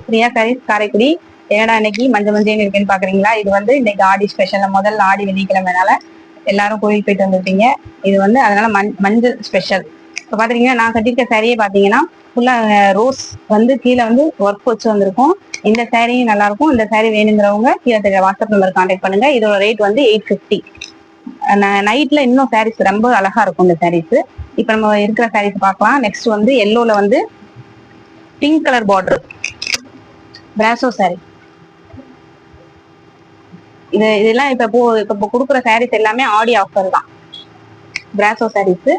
பிரியா சாரீஸ் காரைக்குடி. என்னடா இன்னைக்கு மஞ்சள் இருக்குன்னு பாக்குறீங்களா? இது வந்து இன்னைக்கு ஆடி ஸ்பெஷல். முதல் ஆடி வெள்ளிக்கிழமைனால எல்லாரும் கோயில் போயிட்டு வந்திருப்பீங்க. இது வந்து அதனால மஞ்சள் ஸ்பெஷல். இப்போ பாத்தீங்கன்னா நான் கட்டிருக்க சாரியே பாத்தீங்கன்னா ஃபுல்லா ரோஸ் வந்து கீழே வந்து ஒர்க் வச்சு வந்திருக்கும். இந்த சாரியும் நல்லா இருக்கும். இந்த சாரி வேணுங்கிறவங்க கீழே தெரிய வாட்ஸ்அப் நம்பர் கான்டாக்ட் பண்ணுங்க. இதோட ரேட் வந்து 850. நைட்ல இன்னும் சாரீஸ் ரொம்ப அழகா இருக்கும் இந்த சாரீஸ். இப்ப நம்ம இருக்கிற சாரீஸ் பார்க்கலாம். நெக்ஸ்ட் வந்து எல்லோல வந்து pink colour border brasso sorry. இதெல்லாம் இப்ப கொடுக்குற சாரீஸ் எல்லாமே ஆடி ஆஃபர் தான். பிராசோ சாரீஸ்.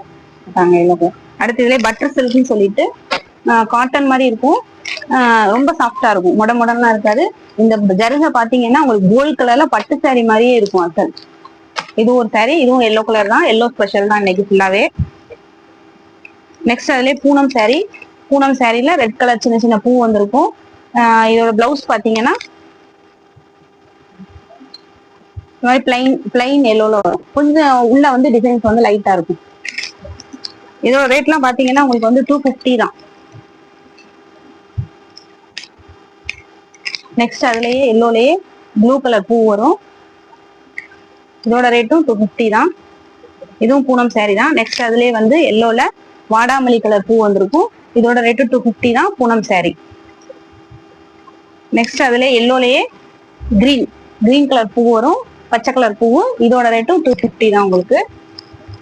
அடுத்து இதுல பட்டர் சில்க்னு சொல்லிட்டு காட்டன் மாதிரி இருக்கும். ரொம்ப சாஃப்டா இருக்கும். மொடலாம் இருக்காது. இந்த ஜருகை பாத்தீங்கன்னா உங்களுக்கு கோல்ட் கலர்ல பட்டு சாரி மாதிரியே இருக்கும் அசல். இது ஒரு சாரி. இதுவும் எல்லோ கலர் தான். எல்லோ ஸ்பெஷல் தான் இன்னைக்கு ஃபுல்லாவே. நெக்ஸ்ட் அதுலயே பூனம் சாரி. பூனம் சாரில ரெட் கலர் சின்ன சின்ன பூ வந்திருக்கும். இதோட பிளவுஸ் பாத்தீங்கன்னா இந்த மாதிரி பிளைன் எல்லோல வரும். கொஞ்சம் உள்ள வந்து டிசைன்ஸ் வந்து லைட்டா இருக்கும். இதோட ரேட்லாம் பாத்தீங்கன்னா உங்களுக்கு வந்து 250 தான். நெக்ஸ்ட் அதுலயே எல்லோலயே ப்ளூ கலர் பூ வரும். இதோட ரேட்டும் 250 தான். இதுவும் பூனம் சாரி தான். நெக்ஸ்ட் அதுலயே வந்து எல்லோல வாடாமல்லி கலர் பூ வந்திருக்கும். இதோட ரேட்டு 250 தான். பூனம் சாரி. நெக்ஸ்ட் அதுல எல்லோலயே கிரீன் கலர் பூ வரும். பச்சை கலர் பூவும். இதோட ரேட்டும் 250 தான் உங்களுக்கு.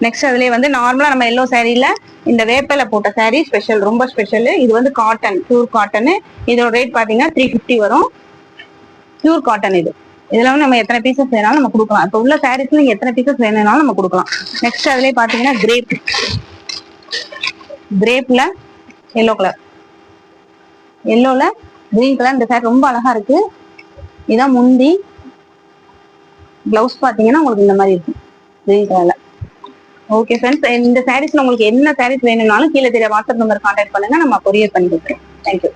நெக்ஸ்ட் அதுலயே வந்து நார்மலா நம்ம எல்லோ சாரியில இந்த வேப்பலை போட்ட சாரி ஸ்பெஷல், ரொம்ப ஸ்பெஷல். இது வந்து காட்டன், பியூர் காட்டன். இதோட ரேட் பாத்தீங்கன்னா 350 வரும். பியூர் காட்டன் இது. இதுல வந்து நம்ம எத்தனை பீசஸ் வேணாலும் நம்ம கொடுக்கலாம். இப்ப உள்ள சாரீஸ்ல நீங்க எத்தனை பீசஸ் வேணும்னாலும் நம்ம கொடுக்கலாம். நெக்ஸ்ட் அதுலயே பாத்தீங்கன்னா கிரேப்ல எல்லோ கலர், எல்லோல கிரீன் கலர். இந்த சாரி ரொம்ப அழகா இருக்கு. இதான் முந்தி. பிளவுஸ் பாத்தீங்கன்னா உங்களுக்கு இந்த மாதிரி இருக்கும் கிரீன் கலர்ல. ஓகே ஃப்ரெண்ட்ஸ், இந்த சாரீஸ்ல உங்களுக்கு என்ன சாரீஸ் வேணும்னாலும் கீழே தெரிய வாட்ஸ்அப் நம்பர் கான்டாக்ட் பண்ணுங்க. நம்ம கொரியர் பண்ணி கொடுக்குறோம். தேங்க்யூ.